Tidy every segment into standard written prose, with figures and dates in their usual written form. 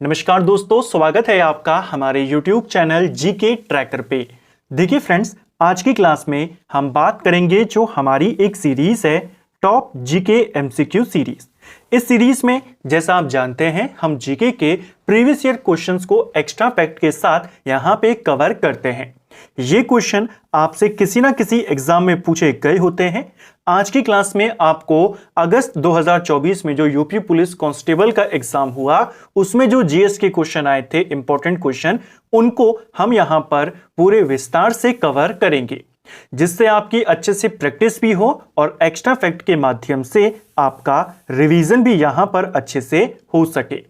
नमस्कार दोस्तों, स्वागत है आपका हमारे YouTube चैनल जीके ट्रैकर पे। देखिए फ्रेंड्स, आज की क्लास में हम बात करेंगे जो हमारी एक सीरीज है टॉप जीके एमसीक्यू सीरीज। इस सीरीज में जैसा आप जानते हैं हम जीके के प्रीवियस ईयर क्वेश्चंस को एक्स्ट्रा फैक्ट के साथ यहाँ पे कवर करते हैं। ये क्वेश्चन आपसे किसी ना किसी एग्जाम में पूछे गए होते हैं। आज की क्लास में आपको अगस्त 2024 में जो यूपी पुलिस कांस्टेबल का एग्जाम हुआ उसमें जो जीएस के क्वेश्चन आए थे, इंपॉर्टेंट क्वेश्चन, उनको हम यहां पर पूरे विस्तार से कवर करेंगे, जिससे आपकी अच्छे से प्रैक्टिस भी हो और एक्स्ट्रा फैक्ट के माध्यम से आपका रिवीजन भी यहां पर अच्छे से हो सके।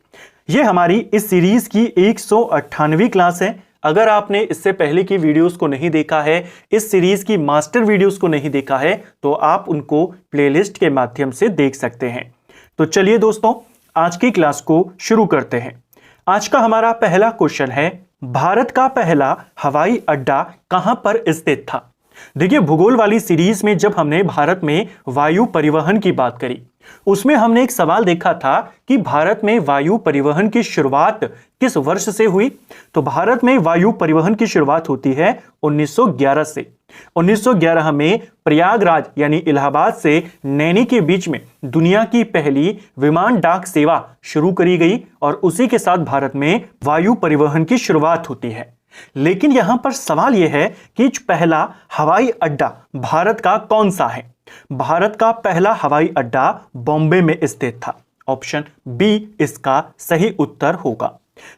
यह हमारी इस सीरीज की 198वीं क्लास है। अगर आपने इससे पहले की वीडियोस को नहीं देखा है, इस सीरीज की मास्टर वीडियोस को नहीं देखा है, तो आप उनको प्लेलिस्ट के माध्यम से देख सकते हैं। तो चलिए दोस्तों, आज की क्लास को शुरू करते हैं। आज का हमारा पहला क्वेश्चन है, भारत का पहला हवाई अड्डा कहां पर स्थित था? देखिए, भूगोल वाली सीरीज में जब हमने भारत में वायु परिवहन की बात करी, उसमें हमने एक सवाल देखा था कि भारत में वायु परिवहन की शुरुआत किस वर्ष से हुई। तो भारत में वायु परिवहन की शुरुआत होती है 1911 से। 1911 में प्रयागराज यानी इलाहाबाद से नैनी के बीच में दुनिया की पहली विमान डाक सेवा शुरू करी गई और उसी के साथ भारत में वायु परिवहन की शुरुआत होती है। लेकिन यहां पर सवाल यह है कि पहला हवाई अड्डा भारत का कौन सा है? भारत का पहला हवाई अड्डा बॉम्बे में स्थित था। ऑप्शन बी इसका सही उत्तर होगा।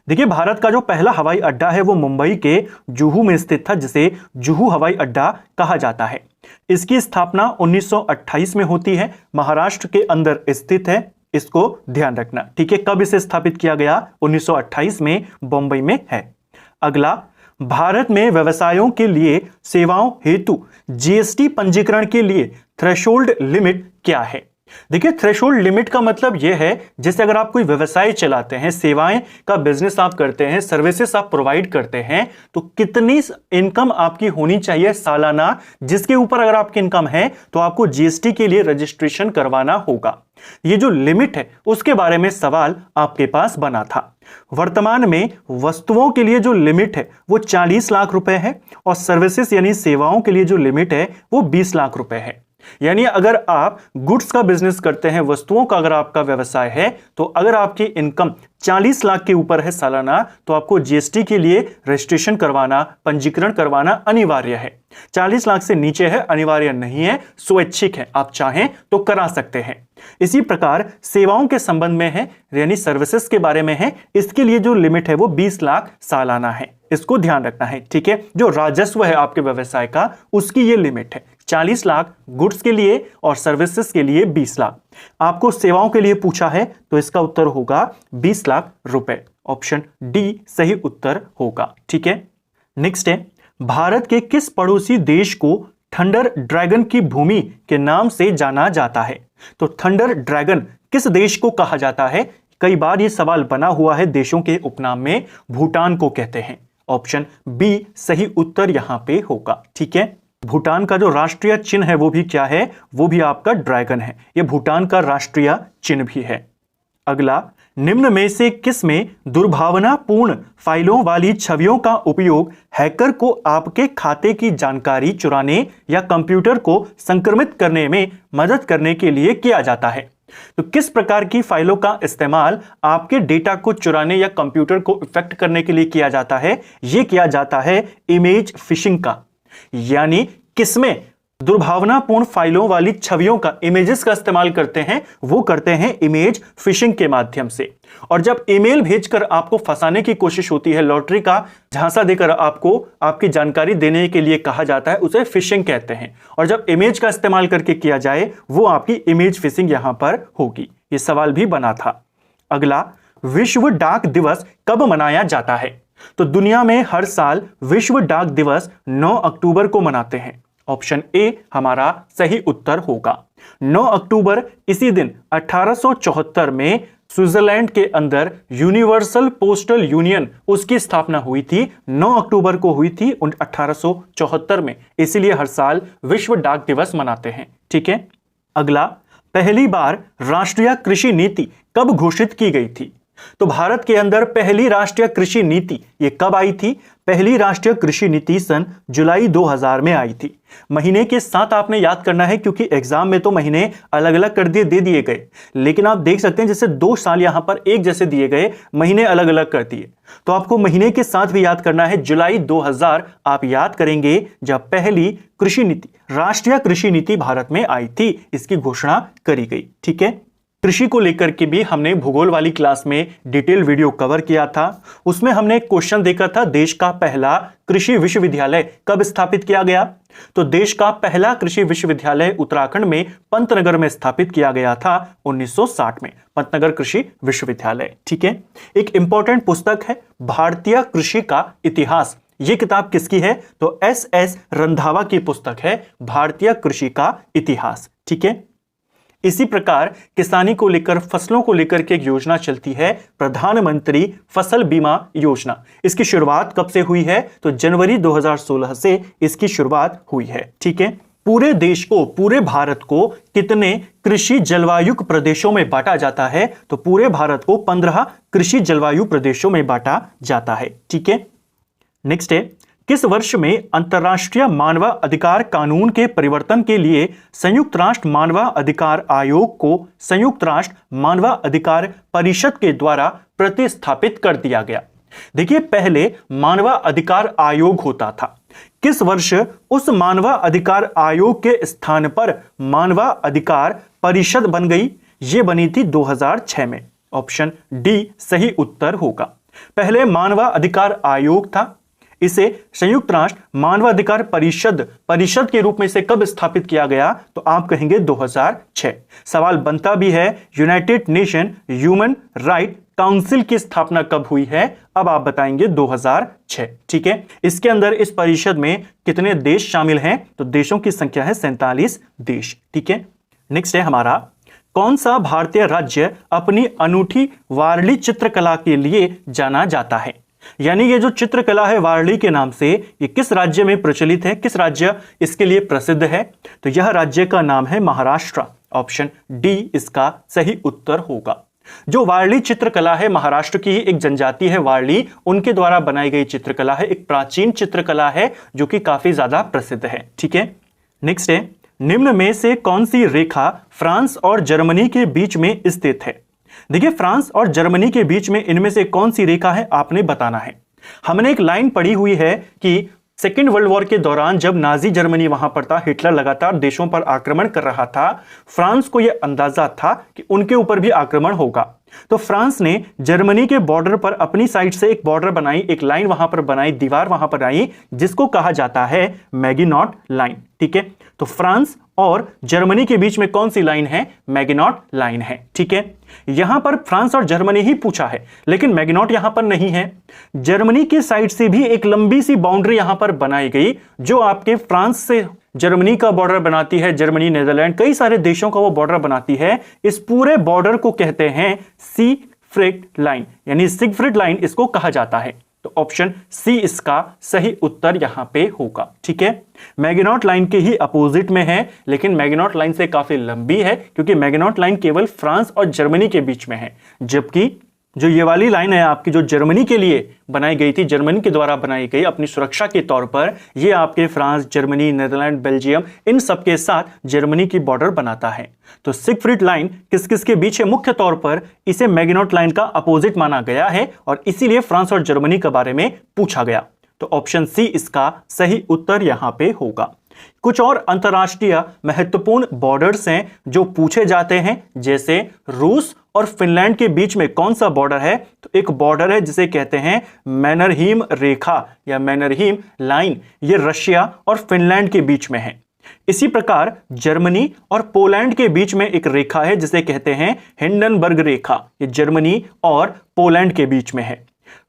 देखिए, भारत का जो पहला हवाई अड्डा है वो मुंबई के जुहू में स्थित था, जिसे जुहू हवाई अड्डा कहा जाता है। इसकी स्थापना 1928 में होती है, महाराष्ट्र के अंदर स्थित है। इसको ध्यान रखना, ठीक है। कब इसे स्थापित किया गया? 1928 में बॉम्बे में है। अगला, भारत में व्यवसायों के लिए सेवाओं हेतु जीएसटी पंजीकरण के लिए थ्रेशोल्ड लिमिट क्या है? देखिए, थ्रेशोल्ड लिमिट का मतलब यह है, जैसे अगर आप कोई व्यवसाय चलाते हैं, सेवाएं का बिजनेस आप करते हैं, सर्विसेज आप प्रोवाइड करते हैं, तो कितनी इनकम आपकी होनी चाहिए सालाना, जिसके ऊपर अगर आपकी इनकम है तो आपको जीएसटी के लिए रजिस्ट्रेशन करवाना होगा। ये जो लिमिट है उसके बारे में सवाल आपके पास बना था। वर्तमान में वस्तुओं के लिए जो लिमिट है वो 40 लाख रुपए है और सर्विसेज यानी सेवाओं के लिए जो लिमिट है वो 20 लाख रुपए है। यानी अगर आप गुड्स का बिजनेस करते हैं, वस्तुओं का अगर आपका व्यवसाय है, तो अगर आपकी इनकम 40 लाख के ऊपर है सालाना, तो आपको जीएसटी के लिए रजिस्ट्रेशन करवाना, पंजीकरण करवाना अनिवार्य है। 40 लाख से नीचे है, अनिवार्य नहीं है, स्वैच्छिक है, आप चाहें तो करा सकते हैं। इसी प्रकार सेवाओं के संबंध में है, यानी सर्विसेज के बारे में है, इसके लिए जो लिमिट है वो 20 लाख सालाना है। इसको ध्यान रखना है, ठीक है। जो राजस्व है आपके व्यवसाय का, उसकी ये लिमिट है 40 लाख गुड्स के लिए और सर्विसेज के लिए 20 लाख। आपको सेवाओं के लिए पूछा है तो इसका उत्तर होगा 20 लाख रुपए। ऑप्शन डी सही उत्तर होगा, ठीक है। नेक्स्ट है, भारत के किस पड़ोसी देश को थंडर ड्रैगन की भूमि के नाम से जाना जाता है? तो थंडर ड्रैगन किस देश को कहा जाता है? कई बार यह सवाल बना हुआ है देशों के उपनाम में, भूटान को कहते हैं। ऑप्शन बी सही उत्तर यहां पे होगा, ठीक है। भूटान का जो राष्ट्रीय चिन्ह है वो भी क्या है? वो भी आपका ड्रैगन है। ये भूटान का राष्ट्रीय चिन्ह भी है। अगला, निम्न में से किस में दुर्भावनापूर्ण फाइलों वाली छवियों का उपयोग हैकर को आपके खाते की जानकारी चुराने या कंप्यूटर को संक्रमित करने में मदद करने के लिए किया जाता है? तो किस प्रकार की फाइलों का इस्तेमाल आपके डेटा को चुराने या कंप्यूटर को इफेक्ट करने के लिए किया जाता है? यह किया जाता है इमेज फिशिंग का। यानी किसमें दुर्भावनापूर्ण फाइलों वाली छवियों का, इमेजेस का इस्तेमाल करते हैं, वो करते हैं इमेज फिशिंग के माध्यम से। और जब ईमेल भेजकर आपको फंसाने की कोशिश होती है, लॉटरी का झांसा देकर आपको आपकी जानकारी देने के लिए कहा जाता है, उसे फिशिंग कहते हैं। और जब इमेज का इस्तेमाल करके किया जाए वो आपकी इमेज फिशिंग यहां पर होगी। ये सवाल भी बना था। अगला, विश्व डाक दिवस कब मनाया जाता है? तो दुनिया में हर साल विश्व डाक दिवस 9 अक्टूबर को मनाते हैं। ऑप्शन ए हमारा सही उत्तर होगा। 9 अक्टूबर इसी दिन 1874 में स्विट्जरलैंड के अंदर यूनिवर्सल पोस्टल यूनियन उसकी स्थापना हुई थी। 9 अक्टूबर को हुई थी 1874 में, इसीलिए हर साल विश्व डाक दिवस मनाते हैं, ठीक है। अगला, पहली बार राष्ट्रीय कृषि नीति कब घोषित की गई थी? तो भारत के अंदर पहली राष्ट्रीय कृषि नीति ये कब आई थी? पहली राष्ट्रीय कृषि नीति सन जुलाई 2000 में आई थी। महीने के साथ आपने याद करना है, क्योंकि एग्जाम में तो महीने अलग अलग कर दे दिए गए, लेकिन आप देख सकते हैं जैसे 2 साल यहां पर एक जैसे दिए गए, महीने अलग अलग कर दिए। तो आपको महीने के साथ भी याद करना है, जुलाई 2000 आप याद करेंगे जब पहली कृषि नीति, राष्ट्रीय कृषि नीति भारत में आई थी, इसकी घोषणा करी गई। ठीक है, कृषि को लेकर के भी हमने भूगोल वाली क्लास में डिटेल वीडियो कवर किया था। उसमें हमने एक क्वेश्चन देखा था, देश का पहला कृषि विश्वविद्यालय कब स्थापित किया गया? तो देश का पहला कृषि विश्वविद्यालय उत्तराखंड में पंतनगर में स्थापित किया गया था 1960 में, पंतनगर कृषि विश्वविद्यालय। ठीक है, एक इंपॉर्टेंट पुस्तक है भारतीय कृषि का इतिहास। यह किताब किसकी है? तो एस रंधावा की पुस्तक है, भारतीय कृषि का इतिहास। ठीक है, इसी प्रकार किसानी को लेकर, फसलों को लेकर के एक योजना चलती है, प्रधानमंत्री फसल बीमा योजना। इसकी शुरुआत कब से हुई है? तो जनवरी 2016 से इसकी शुरुआत हुई है। ठीक है, पूरे देश को, पूरे भारत को कितने कृषि जलवायु प्रदेशों में बांटा जाता है? तो पूरे भारत को 15 कृषि जलवायु प्रदेशों में बांटा जाता है। ठीक है, नेक्स्ट है, किस वर्ष में अंतर्राष्ट्रीय मानव अधिकार कानून के परिवर्तन के लिए संयुक्त राष्ट्र मानव अधिकार आयोग को संयुक्त राष्ट्र मानव अधिकार परिषद के द्वारा प्रतिस्थापित कर दिया गया? देखिए, पहले मानव अधिकार आयोग होता था। किस वर्ष उस मानव अधिकार आयोग के स्थान पर मानव अधिकार परिषद बन गई? यह बनी थी 2006 में। ऑप्शन डी सही उत्तर होगा। पहले मानव अधिकार आयोग था, इसे संयुक्त राष्ट्र मानवाधिकार परिषद के रूप में से कब स्थापित किया गया? तो आप कहेंगे 2006। सवाल बनता भी है, United nation human right council की स्थापना कब हुई है? अब आप बताएंगे 2006। ठीक है, इसके अंदर इस परिषद में कितने देश शामिल हैं? तो देशों की संख्या है 47 देश। ठीक है, नेक्स्ट है हमारा, कौन सा भारतीय राज्य अपनी अनूठी वारली चित्रकला के लिए जाना जाता है? यानी ये जो चित्रकला है वारली के नाम से, ये किस राज्य में प्रचलित है, किस राज्य इसके लिए प्रसिद्ध है? तो यह राज्य का नाम है महाराष्ट्र। ऑप्शन डी इसका सही उत्तर होगा। जो वारली चित्रकला है, महाराष्ट्र की ही एक जनजाति है वारली, उनके द्वारा बनाई गई चित्रकला है, एक प्राचीन चित्रकला है जो कि काफी ज्यादा प्रसिद्ध है। ठीक है, नेक्स्ट है, निम्न में से कौन सी रेखा फ्रांस और जर्मनी के बीच में स्थित है? देखिए, फ्रांस और जर्मनी के बीच में इनमें से कौन सी रेखा है आपने बताना है। हमने एक लाइन पढ़ी हुई है कि सेकेंड वर्ल्ड वॉर के दौरान जब नाजी जर्मनी वहां पर था, हिटलर लगातार देशों पर आक्रमण कर रहा था, फ्रांस को यह अंदाजा था कि उनके ऊपर भी आक्रमण होगा। तो फ्रांस ने जर्मनी के बॉर्डर पर अपनी साइड से एक बॉर्डर बनाई, एक लाइन वहां पर बनाई, दीवार वहां पर आई, जिसको कहा जाता है मैगिनॉट लाइन। ठीक है, तो फ्रांस और जर्मनी के बीच में कौन सी लाइन है? मैगिनॉट लाइन है। ठीक है, यहां पर फ्रांस और जर्मनी ही पूछा है, लेकिन मैगिनॉट यहां पर नहीं है। जर्मनी के साइड से भी एक लंबी सी बाउंड्री यहां पर बनाई गई, जो आपके फ्रांस से जर्मनी का बॉर्डर बनाती है, जर्मनी, नेदरलैंड, कई सारे देशों का वो बॉर्डर बनाती है। इस पूरे बॉर्डर को कहते हैं सिगफ्रीड लाइन, यानी सिगफ्रीड लाइन इसको कहा जाता है। तो ऑप्शन सी इसका सही उत्तर यहां पे होगा। ठीक है, मैगिनॉट लाइन के ही अपोजिट में है, लेकिन मैगिनॉट लाइन से काफी लंबी है, क्योंकि मैगिनॉट लाइन केवल फ्रांस और जर्मनी के बीच में है, जबकि जो ये वाली लाइन है आपकी, जो जर्मनी के लिए बनाई गई थी, जर्मनी के द्वारा बनाई गई अपनी सुरक्षा के तौर पर, ये आपके फ्रांस, जर्मनी, नेदरलैंड, बेल्जियम, इन सब के साथ जर्मनी की बॉर्डर बनाता है। तो सिगफ्रीड लाइन किस किस के बीच है? मुख्य तौर पर इसे मैगिनॉट लाइन का अपोजिट माना गया है, और इसीलिए फ्रांस और जर्मनी के बारे में पूछा गया। तो ऑप्शन सी इसका सही उत्तर यहां पे होगा। कुछ और अंतरराष्ट्रीय महत्वपूर्ण बॉर्डर्स हैं जो पूछे जाते हैं, जैसे रूस और फिनलैंड के बीच में कौन सा बॉर्डर है? तो एक बॉर्डर है जिसे कहते हैं मैनरहीम रेखा या मैनरहीम लाइन, ये रशिया और फिनलैंड के बीच में है। इसी प्रकार जर्मनी और पोलैंड के बीच में एक रेखा है जिसे कहते हैं हिंडनबर्ग रेखा, ये जर्मनी और पोलैंड के बीच में है।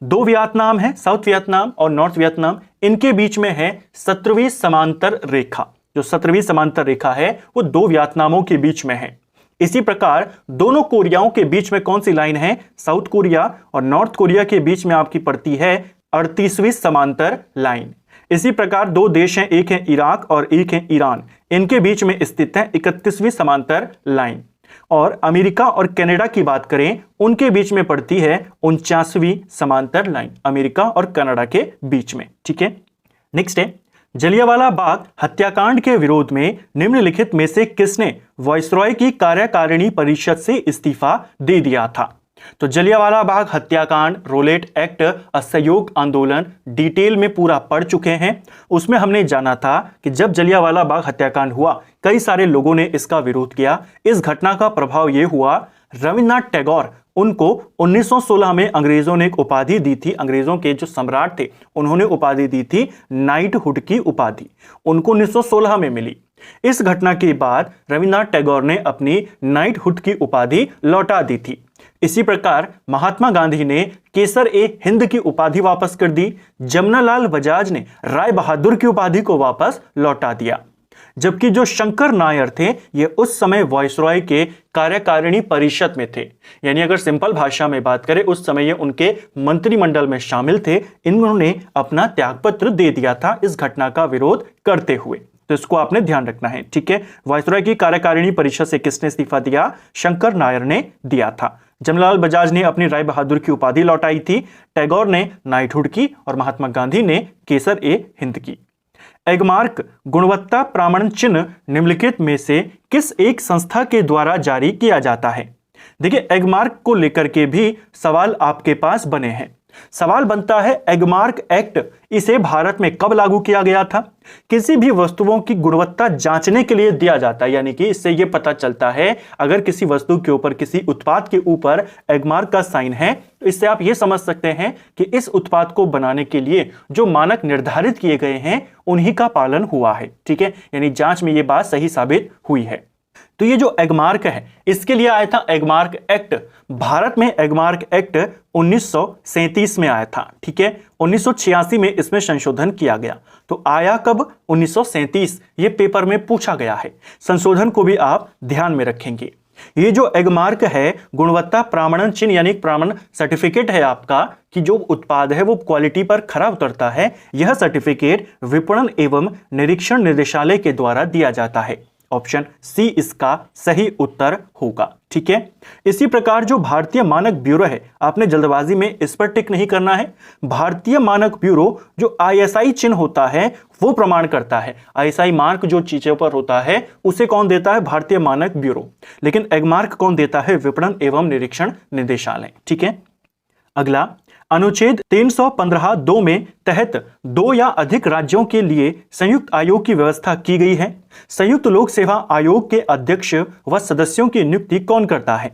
2 वियतनाम है, साउथ वियतनाम और नॉर्थ वियतनाम, इनके बीच में है 17वीं समांतर रेखा। जो 17वीं समांतर रेखा है वो 2 वियतनामों के बीच में है। इसी प्रकार दोनों कोरियाओं के बीच में कौन सी लाइन है? साउथ कोरिया और नॉर्थ कोरिया के बीच में आपकी पड़ती है 38वीं समांतर लाइन। इसी प्रकार 2 देश हैं, एक है इराक और एक है ईरान, इनके बीच में स्थित है 31वीं समांतर लाइन। और अमेरिका और कनाडा की बात करें, उनके बीच में पड़ती है 49वीं समांतर लाइन, अमेरिका और कनाडा के बीच में। ठीक है, नेक्स्ट है, जलियांवाला बाग हत्याकांड के विरोध में निम्नलिखित में से किसने वायसरॉय की कार्यकारिणी परिषद से इस्तीफा दे दिया था? तो जलियांवाला बाग हत्याकांड, रोलेट एक्ट, असहयोग आंदोलन डिटेल में पूरा पढ़ चुके हैं। उसमें हमने जाना था कि जब जलियांवाला बाग हत्याकांड हुआ, कई सारे लोगों ने इसका विरोध किया। इस घटना का प्रभाव यह हुआ, रविन्द्रनाथ टैगोर, उनको 1916 में अंग्रेजों ने एक उपाधि दी थी। अंग्रेजों के जो सम्राट थे, उन्होंने उपाधि दी थी नाइटहुड की उपाधि, उनको 1916 में मिली। इस घटना के बाद रविन्द्रनाथ टैगोर ने अपनी नाइटहुड की उपाधि लौटा दी थी। इसी प्रकार महात्मा गांधी ने केसर ए हिंद की उपाधि वापस कर दी। जमनालाल बजाज ने राय बहादुर की उपाधि को वापस लौटा दिया। जबकि जो शंकर नायर थे, ये उस समय वायसरॉय के कार्यकारिणी परिषद में थे, यानी अगर सिंपल भाषा में बात करें, उस समय ये उनके मंत्रिमंडल में शामिल थे। इन्होंने अपना त्यागपत्र दे दिया था इस घटना का विरोध करते हुए, तो इसको आपने ध्यान रखना है। ठीक है, वायसरॉय की कार्यकारिणी परिषद से किसने इस्तीफा दिया? शंकर नायर ने दिया था। जमनालाल बजाज ने अपनी राय बहादुर की उपाधि लौटाई थी। टैगोर ने नाइटहुड की और महात्मा गांधी ने केसर ए हिंद की। एगमार्क गुणवत्ता प्रमाणन चिन्ह निम्नलिखित में से किस एक संस्था के द्वारा जारी किया जाता है? देखिए, एगमार्क को लेकर के भी सवाल आपके पास बने हैं। सवाल बनता है, एगमार्क एक्ट इसे भारत में कब लागू किया गया था? किसी भी वस्तुओं की गुणवत्ता जांचने के लिए दिया जाता है, यानी कि इससे यह पता चलता है अगर किसी वस्तु के ऊपर, किसी उत्पाद के ऊपर एगमार्क का साइन है, तो इससे आप यह समझ सकते हैं कि इस उत्पाद को बनाने के लिए जो मानक निर्धारित किए गए हैं उन्हीं का पालन हुआ है। ठीक है, यानी जांच में यह बात सही साबित हुई है। तो ये जो एगमार्क है, इसके लिए आया था एगमार्क एक्ट। भारत में एगमार्क एक्ट 1937 में आया था। ठीक है, 1986 में इसमें संशोधन किया गया। तो आया कब? 1937। ये पेपर में पूछा गया है, संशोधन को भी आप ध्यान में रखेंगे। ये जो एगमार्क है, गुणवत्ता प्रमाणन चिन्ह यानी प्रमाणन सर्टिफिकेट है आपका, कि जो उत्पाद है वो क्वालिटी पर खरा उतरता है। यह सर्टिफिकेट विपणन एवं निरीक्षण निदेशालय के द्वारा दिया जाता है। ऑप्शन सी इसका सही उत्तर होगा। ठीक है, इसी प्रकार जो भारतीय मानक ब्यूरो है, आपने जल्दबाजी में इस पर टिक नहीं करना है। भारतीय मानक ब्यूरो जो आईएसआई चिन्ह होता है वो प्रमाण करता है। आईएसआई मार्क जो चीजों पर होता है उसे कौन देता है? भारतीय मानक ब्यूरो। लेकिन एगमार्क कौन देता है? विपणन एवं निरीक्षण निदेशालय। ठीक है, अगला, अनुच्छेद 315(2) में तहत 2 या अधिक राज्यों के लिए संयुक्त आयोग की व्यवस्था की गई है। संयुक्त लोक सेवा आयोग के अध्यक्ष व सदस्यों की नियुक्ति कौन करता है?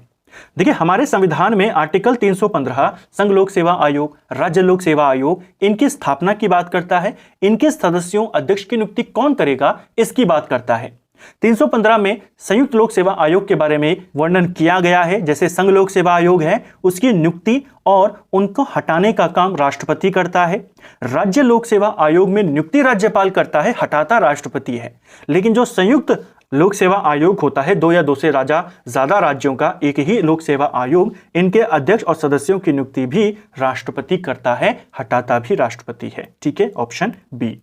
देखिए, हमारे संविधान में आर्टिकल 315 संघ लोक सेवा आयोग, राज्य लोक सेवा आयोग, इनकी स्थापना की बात करता है। इनके सदस्यों, अध्यक्ष की नियुक्ति कौन करेगा, इसकी बात करता है। 315 में संयुक्त लोक सेवा आयोग के बारे में वर्णन किया गया है। जैसे संघ लोक सेवा आयोग है, उसकी नियुक्ति और उनको हटाने का काम राष्ट्रपति करता है। राज्य लोक सेवा आयोग में नियुक्ति राज्यपाल करता है, हटाता राष्ट्रपति है। लेकिन जो संयुक्त लोक सेवा आयोग होता है, 2 या 2 से ज्यादा राज्यों का एक ही लोक सेवा आयोग, इनके अध्यक्ष और सदस्यों की नियुक्ति भी राष्ट्रपति करता है, हटाता भी राष्ट्रपति है। ठीक है, ऑप्शन बी।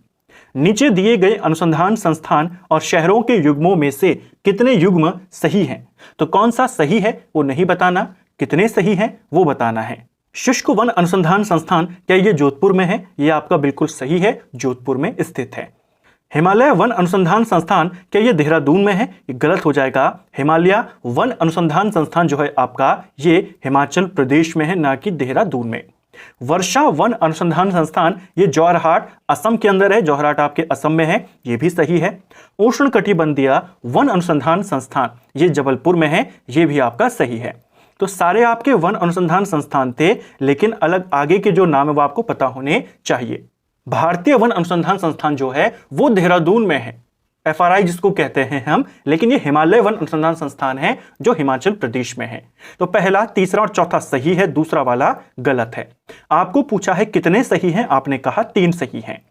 नीचे दिए गए अनुसंधान संस्थान और शहरों के युग्मों में से कितने युग्म सही हैं? तो कौन सा सही है वो नहीं बताना, कितने सही हैं वो बताना है। शुष्क वन अनुसंधान संस्थान, क्या ये जोधपुर में है? ये आपका बिल्कुल सही है, जोधपुर में स्थित है। हिमालय वन अनुसंधान संस्थान, क्या ये देहरादून में है? ये गलत हो जाएगा। हिमालय वन अनुसंधान संस्थान जो है आपका, ये हिमाचल प्रदेश में है, ना कि देहरादून में। वर्षा वन अनुसंधान संस्थान, ये जोरहाट असम के अंदर है, जोरहाट आपके असम में है, ये भी सही है। उष्णकटिबंधीय वन अनुसंधान संस्थान, ये जबलपुर में है, ये भी आपका सही है। तो सारे आपके वन अनुसंधान संस्थान थे, लेकिन अलग आगे के जो नाम है वो आपको पता होने चाहिए। भारतीय वन अनुसंधान संस्थान जो है वो देहरादून में है, FRI जिसको कहते हैं हम, लेकिन ये हिमालय वन अनुसंधान संस्थान है जो हिमाचल प्रदेश में है। तो पहला, तीसरा और चौथा सही है, दूसरा वाला गलत है। आपको पूछा है कितने सही हैं, आपने कहा 3 सही हैं।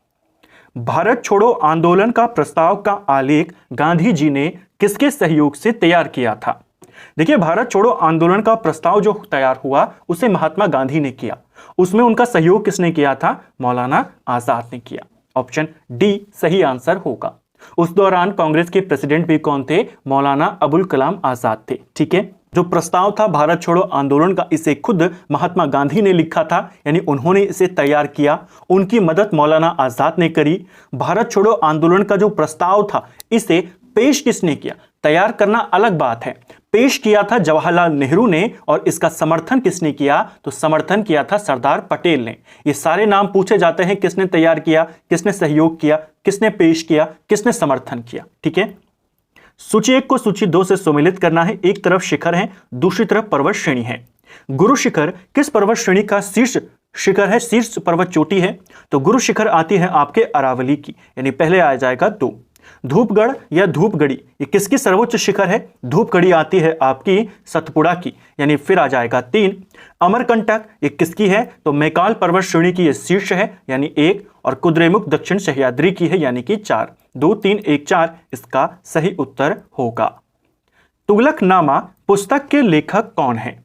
भारत छोड़ो आंदोलन का प्रस्ताव का आलेख गांधी जी ने किसके सहयोग से तैयार किया था? देखिए, भारत छोड़ो आंदोलन का प्रस्ताव जो तैयार हुआ उसे महात्मा गांधी ने किया। उसमें उनका सहयोग किसने किया था? मौलाना आजाद ने किया। ऑप्शन डी सही आंसर होगा। उस दौरान कांग्रेस के प्रेसिडेंट भी कौन थे? मौलाना अबुल कलाम आजाद थे। ठीक है, जो प्रस्ताव था भारत छोड़ो आंदोलन का, इसे खुद महात्मा गांधी ने लिखा था, यानी उन्होंने इसे तैयार किया। उनकी मदद मौलाना आजाद ने करी। भारत छोड़ो आंदोलन का जो प्रस्ताव था, इसे पेश किसने किया? तैयार करना अलग बात है, पेश किया था जवाहरलाल नेहरू ने। और इसका समर्थन किसने किया? तो समर्थन किया था सरदार पटेल ने। ये सारे नाम पूछे जाते हैं, किसने तैयार किया, किसने सहयोग किया, किसने पेश किया, किसने समर्थन किया। ठीक है, सूची 1 को सूची 2 से सम्मिलित करना है। एक तरफ शिखर है, दूसरी तरफ पर्वत श्रेणी है। गुरु शिखर किस पर्वत श्रेणी का शीर्ष शिखर है? शीर्ष पर्वत चोटी है। तो गुरु शिखर आती है आपके अरावली की, यानी पहले आ जाएगा 2। धूपगढ़ या धूपगढ़ी ये किसकी सर्वोच्च शिखर है? धूपगढ़ी आती है आपकी सतपुड़ा की, यानी फिर आ जाएगा 3। अमरकंटक ये किसकी है? तो मैकाल पर्वत श्रेणी की ये शीर्ष है, यानी 1। और कुद्रेमुख दक्षिण सह्याद्री की है, यानी कि 4। 2 3 1 4 इसका सही उत्तर होगा। तुगलकनामा पुस्तक के लेखक कौन है?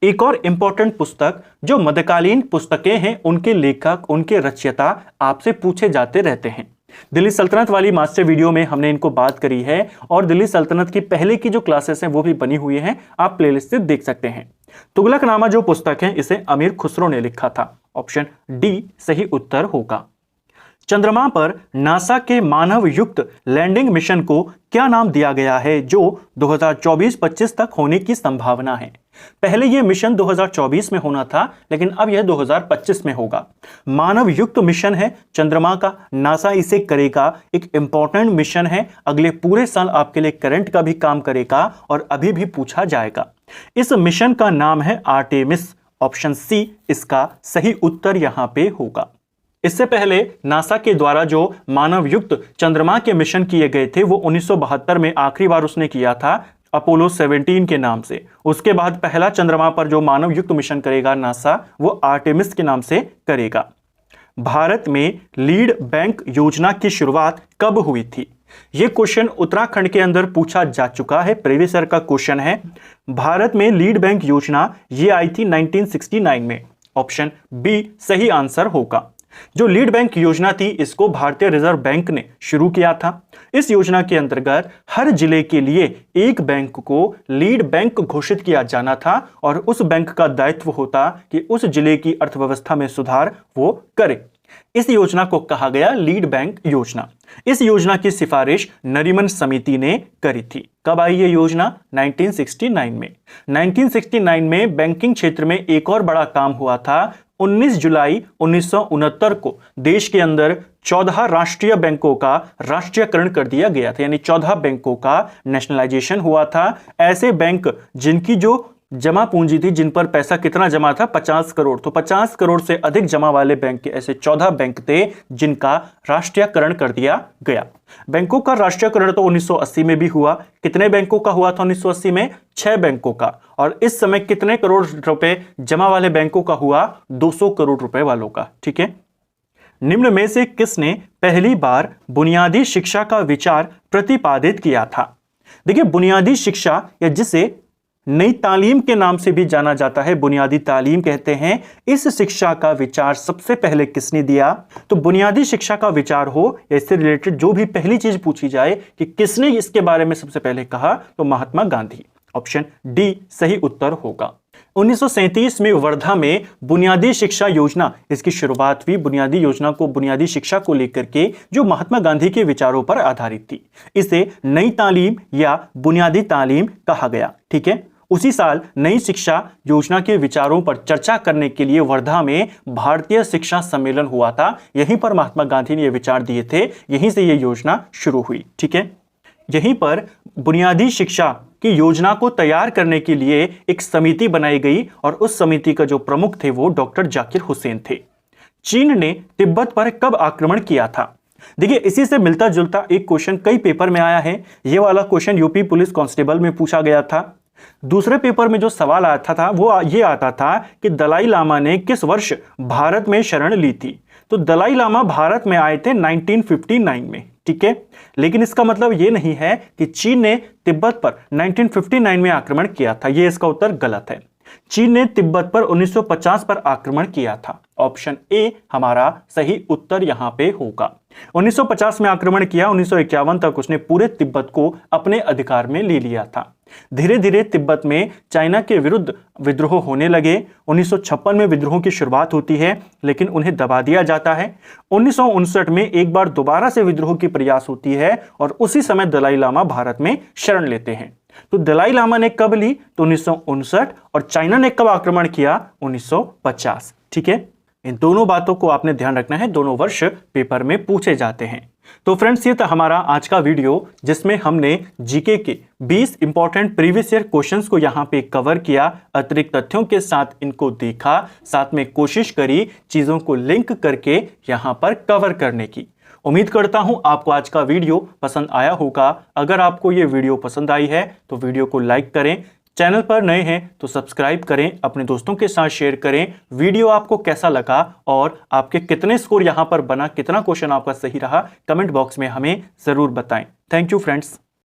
एक और इंपॉर्टेंट पुस्तक, जो मध्यकालीन पुस्तकें हैं उनके लेखक, उनके रचयिता आपसे पूछे जाते रहते हैं। दिल्ली सल्तनत वाली मास्टर वीडियो में हमने इनको बात करी है, और दिल्ली सल्तनत की पहले की जो क्लासेस हैं वो भी बनी हुई हैं, आप प्लेलिस्ट से देख सकते हैं। तुगलकनामा जो पुस्तक है इसे अमीर खुसरो ने लिखा था। ऑप्शन डी सही उत्तर होगा। चंद्रमा पर नासा के मानव युक्त लैंडिंग मिशन को क्या नाम दिया गया है, जो 2024-25 तक होने की संभावना है? पहले यह मिशन 2024 में होना था, लेकिन अब यह 2025 में होगा। मानव युक्त मिशन है चंद्रमा का, नासा इसे करेगा। एक इंपॉर्टेंट मिशन है, अगले पूरे साल आपके लिए करंट का भी काम करेगा और अभी भी पूछा जाएगा। इस मिशन का नाम है आर्टेमिस। ऑप्शन सी इसका सही उत्तर यहां पे होगा। इससे पहले नासा के द्वारा जो मानव युक्त चंद्रमा के मिशन किए गए थे वो 1972 में आखिरी बार उसने किया था, अपोलो 17 के नाम से। उसके बाद पहला चंद्रमा पर जो मानव युक्त मिशन करेगा नासा, वो आर्टेमिस के नाम से करेगा। भारत में लीड बैंक योजना की शुरुआत कब हुई थी? यह क्वेश्चन उत्तराखंड के अंदर पूछा जा चुका है, प्रीवियस ईयर का क्वेश्चन है। भारत में लीड बैंक योजना ये आई थी 1969 में। ऑप्शन बी सही आंसर होगा। जो लीड बैंक योजना थी इसको भारतीय रिजर्व बैंक ने शुरू किया था। इस योजना के अंतर्गत हर जिले के लिए एक बैंक को लीड बैंक घोषित किया जाना था, और उस बैंक का दायित्व होता कि उस जिले की अर्थव्यवस्था में सुधार वो करे। इस योजना को कहा गया लीड बैंक योजना। इस योजना की सिफारिश नरीमन समिति ने करी थी। कब आई ये योजना? 1969 में। 1969 में बैंकिंग क्षेत्र में एक और बड़ा काम हुआ था। 19 जुलाई 1969 को देश के अंदर 14 राष्ट्रीय बैंकों का राष्ट्रीयकरण कर दिया गया था, यानी 14 बैंकों का नेशनलाइजेशन हुआ था। ऐसे बैंक जिनकी जो जमा पूंजी थी, जिन पर पैसा कितना जमा था? 50 करोड़। तो 50 करोड़ से अधिक जमा वाले बैंक के ऐसे 14 बैंक थे जिनका राष्ट्रीयकरण कर दिया गया। बैंकों का राष्ट्रीयकरण तो 1980 में भी हुआ। कितने बैंकों का हुआ था 1980 में? 6 बैंकों का। और इस समय कितने करोड़ रुपए जमा वाले बैंकों का हुआ? 200 करोड़ रुपए वालों का। ठीक है, निम्न में से किसने पहली बार बुनियादी शिक्षा का विचार प्रतिपादित किया था? देखिए, बुनियादी शिक्षा या जिसे नई तालीम के नाम से भी जाना जाता है, बुनियादी तालीम कहते हैं, इस शिक्षा का विचार सबसे पहले किसने दिया? तो बुनियादी शिक्षा का विचार हो या इससे रिलेटेड जो भी पहली चीज पूछी जाए कि किसने इसके बारे में सबसे पहले कहा, तो महात्मा गांधी। ऑप्शन डी सही उत्तर होगा। 1937 में वर्धा में बुनियादी शिक्षा योजना, इसकी शुरुआत हुई। बुनियादी योजना को, बुनियादी शिक्षा को लेकर के जो महात्मा गांधी के विचारों पर आधारित थी, इसे नई तालीम या बुनियादी तालीम कहा गया। ठीक है, उसी साल नई शिक्षा योजना के विचारों पर चर्चा करने के लिए वर्धा में भारतीय शिक्षा सम्मेलन हुआ था। यहीं पर महात्मा गांधी ने ये विचार दिए थे, यहीं से ये योजना शुरू हुई। ठीक है, यहीं पर बुनियादी शिक्षा की योजना को तैयार करने के लिए एक समिति बनाई गई, और उस समिति का जो प्रमुख थे वो डॉक्टर जाकिर हुसैन थे। चीन ने तिब्बत पर कब आक्रमण किया था? देखिए, इसी से मिलता जुलता एक क्वेश्चन कई पेपर में आया है। ये वाला क्वेश्चन यूपी पुलिस कांस्टेबल में पूछा गया था। दूसरे पेपर में जो सवाल आता था वो ये आता था कि दलाई लामा ने किस वर्ष भारत में शरण ली थी? तो दलाई लामा भारत में आए थे 1959 में। ठीक है, लेकिन इसका मतलब ये नहीं है कि चीन ने तिब्बत पर 1959 में आक्रमण किया था। ये इसका उत्तर गलत है। चीन ने तिब्बत पर 1950 पर आक्रमण किया था। ऑप्शन ए हमारा सही उत्तर यहां पे होगा। 1950 में आक्रमण किया, 1951 तक उसने पूरे तिब्बत को अपने अधिकार में ले लिया था। धीरे धीरे तिब्बत में चाइना के विरुद्ध विद्रोह होने लगे। 1956 में विद्रोह की शुरुआत होती है, लेकिन उन्हें दबा दिया जाता है। 1959 में एक बार दोबारा से विद्रोह की प्रयास होती है और उसी समय दलाई लामा भारत में शरण लेते हैं। तो दलाई लामा ने कब ली? तो 1959। और चाइना ने कब आक्रमण किया? 1950। ठीक है, इन दोनों बातों को आपने ध्यान रखना है, दोनों वर्ष पेपर में पूछे जाते हैं। तो फ्रेंड्स, ये था हमारा आज का वीडियो जिसमें हमने जीके के 20 इंपॉर्टेंट प्रीवियस ईयर क्वेश्चंस को यहाँ पे कवर किया, अतिरिक्त तथ्यों के साथ इनको देखा, साथ में कोशिश करी चीजों को लिंक करके यहाँ पर कवर करने की। उम्मीद करता हूं आपको आज का वीडियो पसंद आया होगा। अगर आपको ये वीडियो पसंद आई है तो वीडियो को लाइक करें, चैनल पर नए हैं तो सब्सक्राइब करें, अपने दोस्तों के साथ शेयर करें। वीडियो आपको कैसा लगा और आपके कितने स्कोर यहां पर बना, कितना क्वेश्चन आपका सही रहा, कमेंट बॉक्स में हमें जरूर बताएं। Thank you friends.